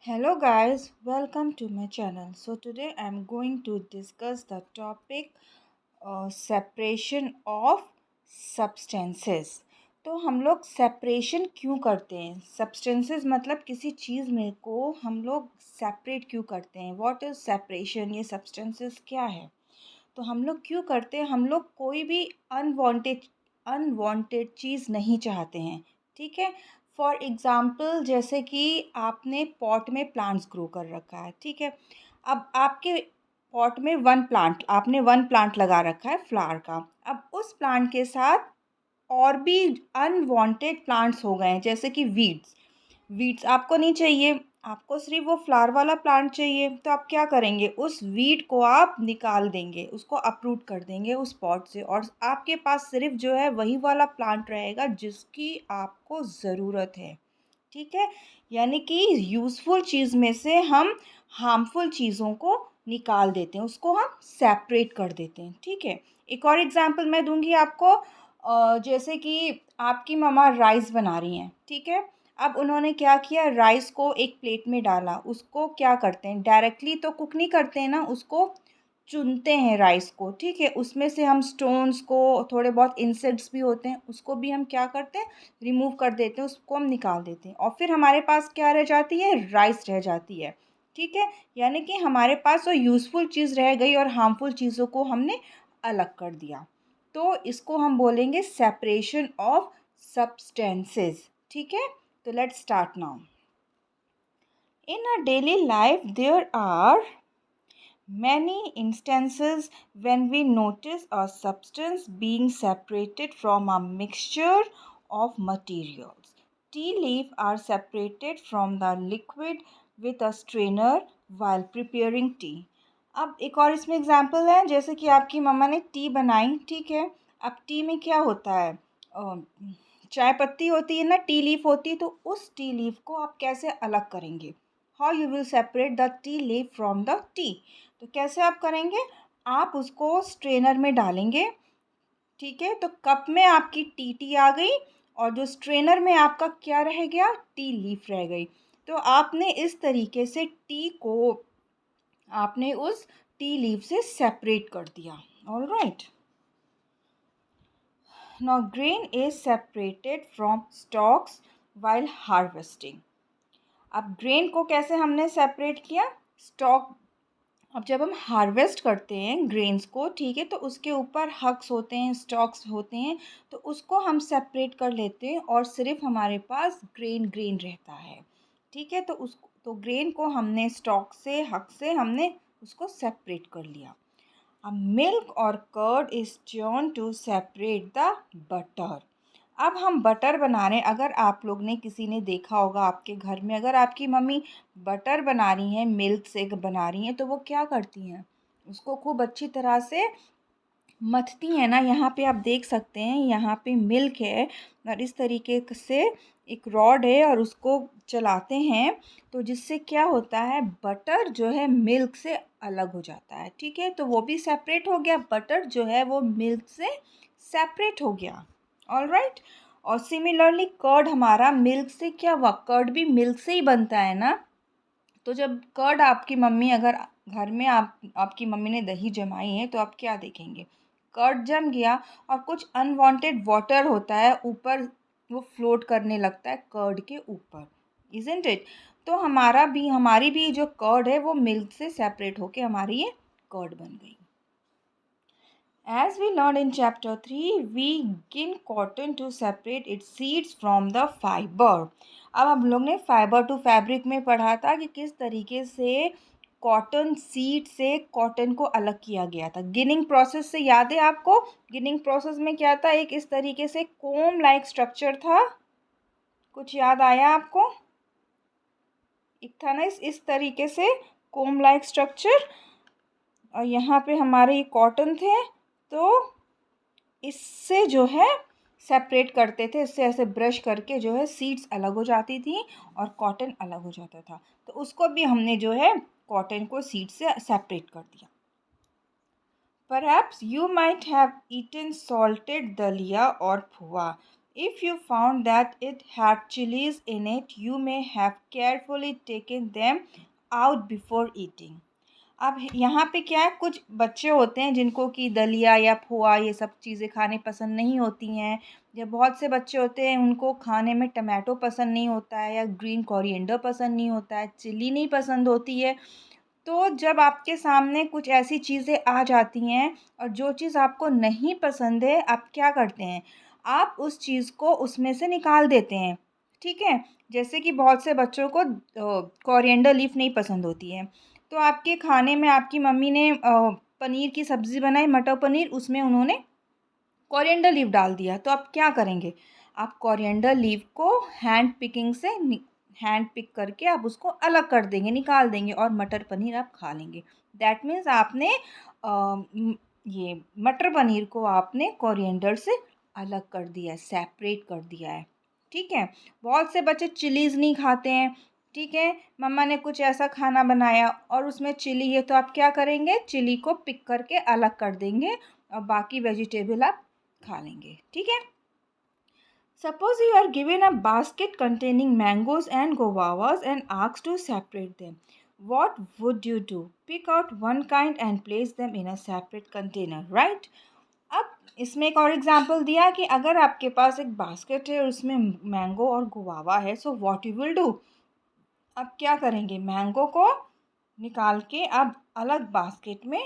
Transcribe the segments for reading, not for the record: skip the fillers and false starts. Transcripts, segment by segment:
Hello guys, welcome to my channel. So today I'm going to discuss the topic separation of substances. तो हम लोग separation क्यों करते हैं? सब्सटेंसेस मतलब किसी चीज़ में को हम लोग सेपरेट क्यों करते हैं? What is separation? ये सब्सटेंसेस क्या है? तो हम लोग क्यों करते हैं? हम लोग कोई भी अनवांटेड अनवांटेड चीज़ नहीं चाहते हैं। ठीक है, फॉर एग्ज़ाम्पल जैसे कि आपने पॉट में प्लांट्स ग्रो कर रखा है। ठीक है, अब आपके पॉट में वन प्लांट लगा रखा है फ्लावर का। अब उस प्लांट के साथ और भी अनवांटेड प्लांट्स हो गए हैं, जैसे कि वीड्स। वीड्स आपको नहीं चाहिए, आपको सिर्फ वो फ्लावर वाला प्लांट चाहिए। तो आप क्या करेंगे? उस वीड को आप निकाल देंगे, उसको अपरूट कर देंगे उस पॉट से, और आपके पास सिर्फ जो है वही वाला प्लांट रहेगा जिसकी आपको ज़रूरत है। ठीक है, यानी कि यूज़फुल चीज़ में से हम हार्मफुल चीज़ों को निकाल देते हैं, उसको हम सेपरेट कर देते हैं। ठीक है, एक और एग्जांपल मैं दूंगी आपको। जैसे कि आपकी मम्मा राइस बना रही हैं। ठीक है, अब उन्होंने क्या किया, राइस को एक प्लेट में डाला। उसको क्या करते हैं, डायरेक्टली तो कुक नहीं करते हैं ना, उसको चुनते हैं राइस को। ठीक है, उसमें से हम स्टोन्स को, थोड़े बहुत इंसेक्ट्स भी होते हैं, उसको भी हम क्या करते हैं, रिमूव कर देते हैं, उसको हम निकाल देते हैं, और फिर हमारे पास क्या रह जाती है, राइस रह जाती है। ठीक है, यानी कि हमारे पास वो यूज़फुल चीज़ रह गई और हार्मफुल चीज़ों को हमने अलग कर दिया। तो इसको हम बोलेंगे सेपरेशन ऑफ सब्सटेंसेस। ठीक है, तो let's start now. In our daily life, there are many instances when we notice a substance being separated from a mixture of materials. Tea leaves are separated from the liquid with a strainer while preparing tea. अब एक और इसमें example है, जैसे कि आपकी मम्मा ने T बनाई। ठीक है, अब टी में क्या होता है, चाय पत्ती होती है ना, टी लीफ होती है। तो उस टी लीफ को आप कैसे अलग करेंगे? How you will separate the T leaf from the T? तो कैसे आप करेंगे? आप उसको स्ट्रेनर में डालेंगे। ठीक है, तो कप में आपकी टी आ गई, और जो स्ट्रेनर में आपका क्या रह गया, टी लीफ रह गई। तो आपने इस तरीके से टी को आपने उस टी लीफ से सेपरेट कर दिया। All right, now grain is separated from stocks while harvesting. अब ग्रेन को कैसे हमने सेपरेट किया? स्टॉक, अब जब हम हार्वेस्ट करते हैं ग्रेन्स को, ठीक है, तो उसके ऊपर हक्स होते हैं, स्टॉक्स होते हैं, तो उसको हम सेपरेट कर लेते हैं और सिर्फ हमारे पास ग्रेन ग्रेन रहता है। ठीक है, तो ग्रेन को हमने स्टॉक से, हक से हमने उसको सेपरेट कर लिया। अब मिल्क और curd is churn to separate the butter. अब हम बटर बना रहे हैं। अगर आप लोग ने, किसी ने देखा होगा आपके घर में, अगर आपकी मम्मी बटर बना रही हैं, मिल्क से बना रही हैं, तो वो क्या करती हैं, उसको खूब अच्छी तरह से मथती हैं ना। यहाँ पे आप देख सकते हैं, यहाँ पे मिल्क है और इस तरीके से एक रॉड है और उसको चलाते हैं, तो जिससे क्या होता है, बटर जो है मिल्क से अलग हो जाता है। ठीक है, तो वो भी सेपरेट हो गया, बटर जो है वो मिल्क से सेपरेट हो गया। ऑल राइट, और सिमिलरली कर्ड हमारा मिल्क से क्या हुआ, कर्ड भी मिल्क से ही बनता है ना। तो जब कर्ड आपकी मम्मी, अगर घर में आपकी मम्मी ने दही जमाई है, तो आप क्या देखेंगे, कर्ड जम गया और कुछ अनवांटेड वाटर होता है ऊपर, वो फ्लोट करने लगता है कर्ड के ऊपर, इजंट इट? तो हमारी भी जो कर्ड है वो मिल्क से सेपरेट होके हमारी ये कर्ड बन गई। As we learned in chapter 3, we gin cotton to separate its seeds from the fiber. अब हम लोग ने फाइबर टू फैब्रिक में पढ़ा था कि किस तरीके से कॉटन सीड से कॉटन को अलग किया गया था। गिनिंग प्रोसेस से याद है आपको? गिनिंग प्रोसेस में क्या था, एक इस तरीके से कोम लाइक स्ट्रक्चर था। कुछ याद आया आपको? एक था ना इस तरीके से कोम लाइक स्ट्रक्चर, और यहाँ पे हमारे ये कॉटन थे। तो इससे जो है सेपरेट करते थे, इससे ऐसे ब्रश करके जो है सीड्स अलग हो जाती थी और कॉटन अलग हो जाता था। तो उसको भी हमने जो है कॉटन को सीड से सेपरेट कर दिया। Perhaps you might have eaten salted dalia or poha. If you found that it had chilies in it, you may have carefully taken them out before eating. अब यहाँ पे क्या है, कुछ बच्चे होते हैं जिनको कि दलिया या पोहा ये सब चीज़ें खाने पसंद नहीं होती हैं, या बहुत से बच्चे होते हैं उनको खाने में टमाटो पसंद नहीं होता है, या ग्रीन कोरिएंडर पसंद नहीं होता है, चिल्ली नहीं पसंद होती है। तो जब आपके सामने कुछ ऐसी चीज़ें आ जाती हैं और जो चीज़ आपको नहीं पसंद है, आप क्या करते हैं, आप उस चीज़ को उसमें से निकाल देते हैं, ठीक है। जैसे कि बहुत से बच्चों को कोरिएंडर लीफ नहीं पसंद होती है, तो आपके खाने में आपकी मम्मी ने पनीर की सब्ज़ी बनाई, मटर पनीर, उसमें उन्होंने कोरिएंडर लीफ डाल दिया, तो आप क्या करेंगे, आप कोरिएंडर लीफ को हैंड पिक करके आप उसको अलग कर देंगे, निकाल देंगे, और मटर पनीर आप खा लेंगे। दैट मीन्स आपने ये मटर पनीर को आपने कोरिएंडर से अलग कर दिया है, सेपरेट कर दिया है, ठीक है। बहुत से बच्चे चिलीज़ नहीं खाते हैं, ठीक है। मम्मा ने कुछ ऐसा खाना बनाया और उसमें चिली है, तो आप क्या करेंगे, चिली को पिक करके अलग कर देंगे और बाकी वेजिटेबल आप खा लेंगे, ठीक है। Suppose you are given a basket containing mangoes and guavas and asked to separate them. What would you do? Pick out one kind and place them in a separate container, right? अब इसमें एक और example दिया कि अगर आपके पास एक basket है और उसमें मैंगो और गुआवा है, so what you will do. अब क्या करेंगे, मैंगो को निकाल के आप अलग बास्केट में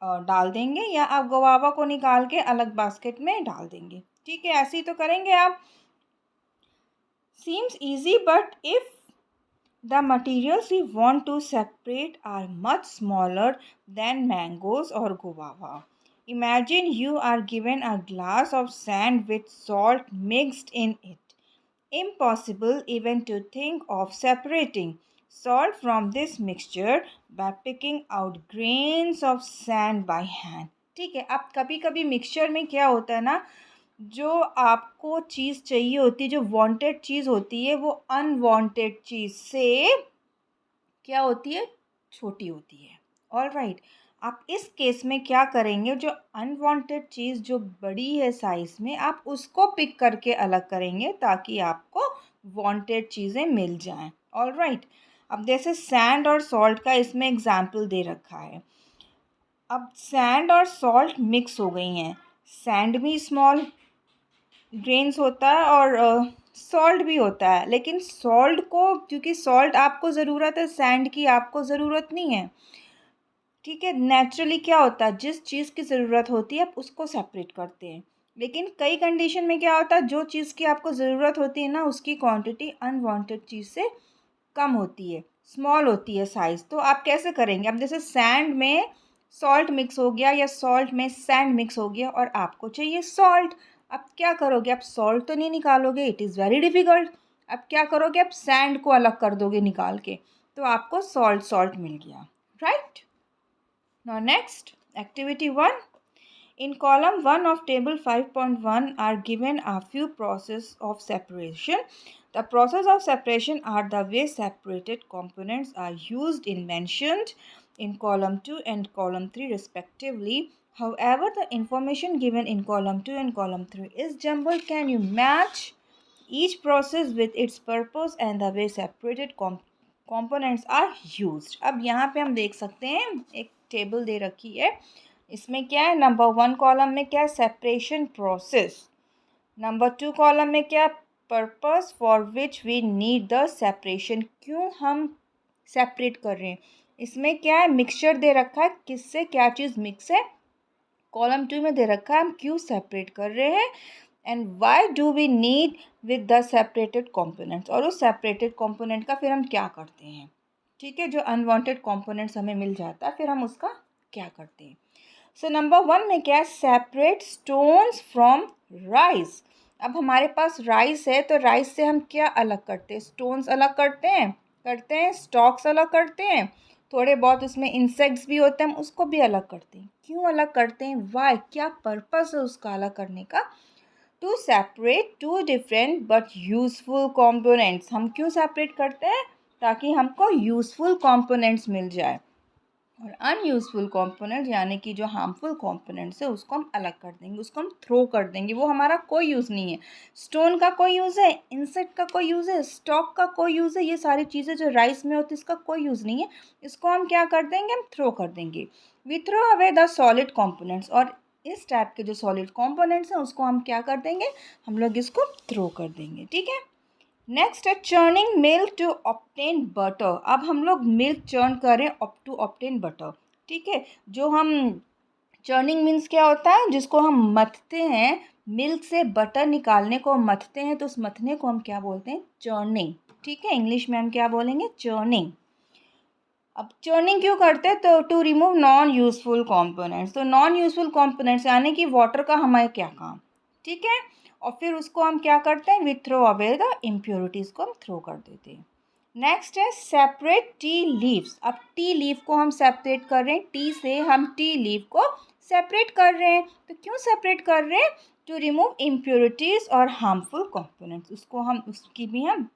डाल देंगे, या आप गुआवा को निकाल के अलग बास्केट में डाल देंगे, ठीक है। ऐसे ही तो करेंगे आप। Seems easy, but if the materials we want to separate are much smaller than mangoes or guava. Imagine you are given a glass of sand with salt mixed in it. Impossible even to think of separating salt from this mixture by picking out grains of sand by hand. ठीक है। अब कभी कभी mixture में क्या होता है ना, जो आपको चीज़ चाहिए होती है, जो वांटेड चीज़ होती है, वो अनवांटेड चीज़ से क्या होती है, छोटी होती है। ऑलराइट, आप इस केस में क्या करेंगे, जो अनवांटेड चीज़ जो बड़ी है साइज़ में, आप उसको पिक करके अलग करेंगे ताकि आपको वांटेड चीज़ें मिल जाएं। ऑलराइट, अब जैसे सैंड और सॉल्ट का इसमें एग्जाम्पल दे रखा है। अब सैंड और सॉल्ट मिक्स हो गई हैं, सैंड भी स्मॉल ग्रेन्स होता है और सॉल्ट भी होता है, लेकिन सॉल्ट को, क्योंकि सॉल्ट आपको ज़रूरत है, सैंड की आपको ज़रूरत नहीं है, ठीक है। नेचुरली क्या होता है, जिस चीज़ की ज़रूरत होती है आप उसको सेपरेट करते हैं, लेकिन कई कंडीशन में क्या होता है, जो चीज़ की आपको ज़रूरत होती है ना, उसकी क्वांटिटी अनवांटेड चीज़ से कम होती है, स्मॉल होती है साइज़, तो आप कैसे करेंगे। अब जैसे सैंड में सॉल्ट मिक्स हो गया या सॉल्ट में सैंड मिक्स हो गया और आपको चाहिए सॉल्ट, अब क्या करोगे, आप सॉल्ट तो नहीं निकालोगे, इट इज़ वेरी डिफ़िकल्ट। अब क्या करोगे, आप सैंड को अलग कर दोगे निकाल के, तो आपको सॉल्ट सॉल्ट मिल गया, right. Now next, activity 1. In column 1 of table 5.1 are given a few processes of separation. The process of separation are the way separated components are used in mentioned in column 2 and column 3 respectively. However, the information given in column 2 and column 3 is jumbled. Can you match each process with its purpose and the way separated components are used? अब यहाँ पे हम देख सकते हैं एक table दे रखी है, इसमें क्या है, नंबर 1 कॉलम में क्या है, सेपरेशन प्रोसेस, नंबर 2 कॉलम में क्या, purpose for which we need the separation, क्यों हम सेपरेट कर रहे हैं। इसमें क्या है, मिक्सचर दे रखा है, किससे क्या चीज़ मिक्स है, कॉलम 2 में दे रखा है हम क्यों सेपरेट कर रहे हैं, and why do we need with the separated components, और उस सेपरेटेड कॉम्पोनेंट का फिर हम क्या करते हैं, ठीक है। जो अनवांटेड कॉम्पोनेंट्स हमें मिल जाता है फिर हम उसका क्या करते हैं। सो नंबर 1 में क्या है, सेपरेट स्टोन्स फ्रॉम राइस। अब हमारे पास राइस है, तो राइस से हम क्या अलग करते हैं, स्टोन्स अलग करते हैं, स्टॉक्स अलग करते हैं, थोड़े बहुत उसमें इंसेक्ट्स भी होते हैं, हम उसको भी अलग करते हैं। क्यों अलग करते हैं, वाई, क्या पर्पस है उसका अलग करने का, to separate two different but useful components. हम क्यों सेपरेट करते हैं, ताकि हमको यूजफुल कॉम्पोनेंट्स मिल जाए, और अनयूज़फुल कंपोनेंट यानी कि जो हार्मफुल कंपोनेंट्स है उसको हम अलग कर देंगे, उसको हम थ्रो कर देंगे, वो हमारा कोई यूज़ नहीं है। स्टोन का कोई यूज़ है, इंसेक्ट का कोई यूज़ है, स्टॉक का कोई यूज़ है, ये सारी चीज़ें जो राइस में होती है इसका कोई यूज़ नहीं है। इसको हम क्या कर देंगे, हम थ्रो कर देंगे। We throw away the solid components, और इस टाइप के जो सॉलिड कंपोनेंट्स हैं उसको हम क्या कर देंगे, हम लोग इसको थ्रो कर देंगे। ठीक है। नेक्स्ट है churning milk to obtain butter. अब हम लोग मिल्क चर्न करें टू ऑब्टेन बटर। ठीक है। जो हम चर्निंग मीन्स क्या होता है, जिसको हम मथते हैं, मिल्क से बटर निकालने को हम मथते हैं, तो उस मथने को हम क्या बोलते हैं, चर्निंग। ठीक है। इंग्लिश में हम क्या बोलेंगे, चर्निंग। अब चर्निंग क्यों करते हैं, तो to remove non useful components. तो नॉन यूजफुल कंपोनेंट्स यानी कि वाटर का हमारे क्या काम। ठीक है। और फिर उसको हम क्या करते हैं, we throw away the impurities को हम थ्रो कर देते हैं। नेक्स्ट है सेपरेट टी लीव्स। अब टी लीफ को हम सेपरेट कर रहे हैं, टी से हम टी लीफ को सेपरेट कर रहे हैं। तो क्यों सेपरेट कर रहे हैं, टू रिमूव इम्प्योरिटीज़ और हार्मफुल कंपोनेंट्स। उसको हम उसकी भी हम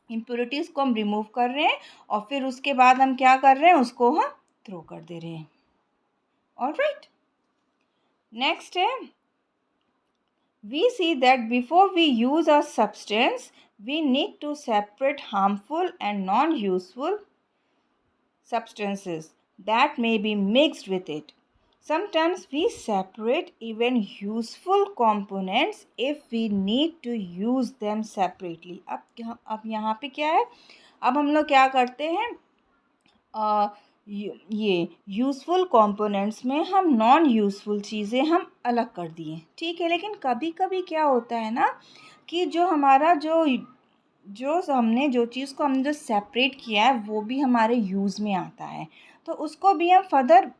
इम्प्योरिटीज़ को हम रिमूव कर रहे हैं, और फिर उसके बाद हम क्या कर रहे हैं, उसको हम थ्रो कर दे रहे हैं। ऑलराइट। नेक्स्ट है, we see that before we use a substance we need to separate harmful and non-useful substances that may be mixed with it. Sometimes we separate even useful components if we need to use them separately. अब यहाँ पे क्या है, अब हम लोग क्या करते हैं, ये यूज़फुल कंपोनेंट्स में हम नॉन यूज़फुल चीज़ें हम अलग कर दिए। ठीक है। लेकिन कभी कभी क्या होता है ना, कि जो हमारा जो जो हमने जो चीज़ को हमने जो सेपरेट किया है वो भी हमारे यूज़ में आता है, तो उसको भी हम फर्दर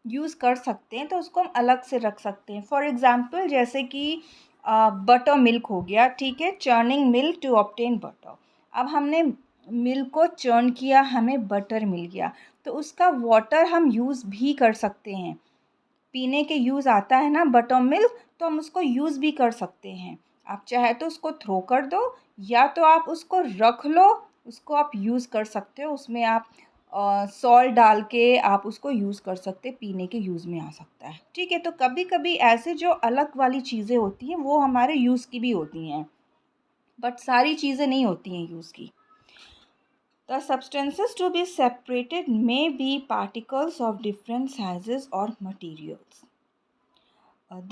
यूज़ कर सकते हैं, तो उसको हम अलग से रख सकते हैं। फॉर एग्ज़ाम्पल जैसे कि बटर मिल्क हो गया। ठीक है। Churning milk to obtain butter. अब हमने मिल्क को चर्न किया, हमें बटर मिल गया, तो उसका वाटर हम यूज़ भी कर सकते हैं। पीने के यूज़ आता है ना बटर मिल्क, तो हम उसको यूज़ भी कर सकते हैं। आप चाहे तो उसको थ्रो कर दो, या तो आप उसको रख लो, उसको आप यूज़ कर सकते हो। उसमें आप सॉल्ट डाल के आप उसको यूज़ कर सकते, पीने के यूज़ में आ सकता है। ठीक है। तो कभी कभी ऐसे जो अलग वाली चीज़ें होती हैं वो हमारे यूज़ की भी होती हैं, बट सारी चीज़ें नहीं होती हैं यूज़ की। The substances to be separated may be particles of different sizes or materials.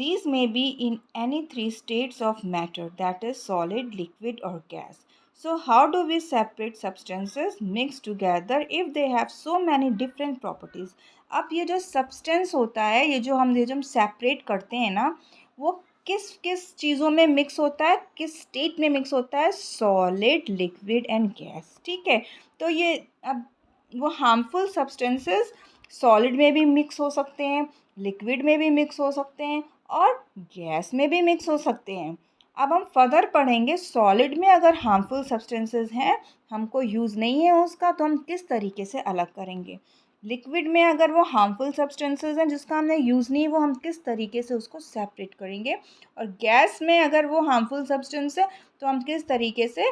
These may be in any three states of matter, that is solid, liquid or gas. So how do we separate substances mixed together if they have so many different properties? अब ये जो substance होता है, ये जो हम separate करते हैं ना, वो किस किस चीज़ों में मिक्स होता है, किस स्टेट में मिक्स होता है, सॉलिड, लिक्विड एंड गैस। ठीक है। तो ये अब वो हार्मफुल सब्सटेंसेस सॉलिड में भी मिक्स हो सकते हैं, लिक्विड में भी मिक्स हो सकते हैं, और गैस में भी मिक्स हो सकते हैं। अब हम फर्दर पढ़ेंगे, सॉलिड में अगर हार्मफुल सब्सटेंसेस हैं, हमको यूज़ नहीं है उसका, तो हम किस तरीके से अलग करेंगे। लिक्विड में अगर वो हार्मफुल सब्सटेंसेस हैं जिसका हमने यूज़ नहीं है, वो हम किस तरीके से उसको सेपरेट करेंगे। और गैस में अगर वो हार्मफुल सब्सटेंस है, तो हम किस तरीके से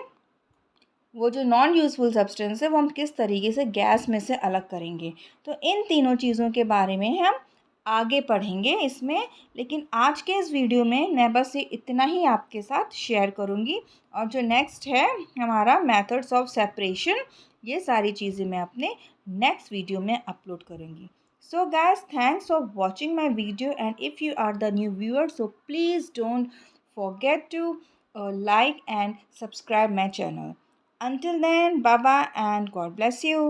वो जो नॉन यूज़फुल सब्सटेंस है वो हम किस तरीके से गैस में से अलग करेंगे। तो इन तीनों चीज़ों के बारे में हम आगे पढ़ेंगे इसमें। लेकिन आज के इस वीडियो में मैं बस ये इतना ही आपके साथ शेयर करूँगी, और जो नेक्स्ट है हमारा मेथड्स ऑफ सेपरेशन, ये सारी चीज़ें मैं अपने नेक्स्ट वीडियो में अपलोड करूँगी। So guys, thanks for watching my video, and if you are the new viewer, so please don't forget to like and subscribe my channel. Until then, bye bye and God bless you.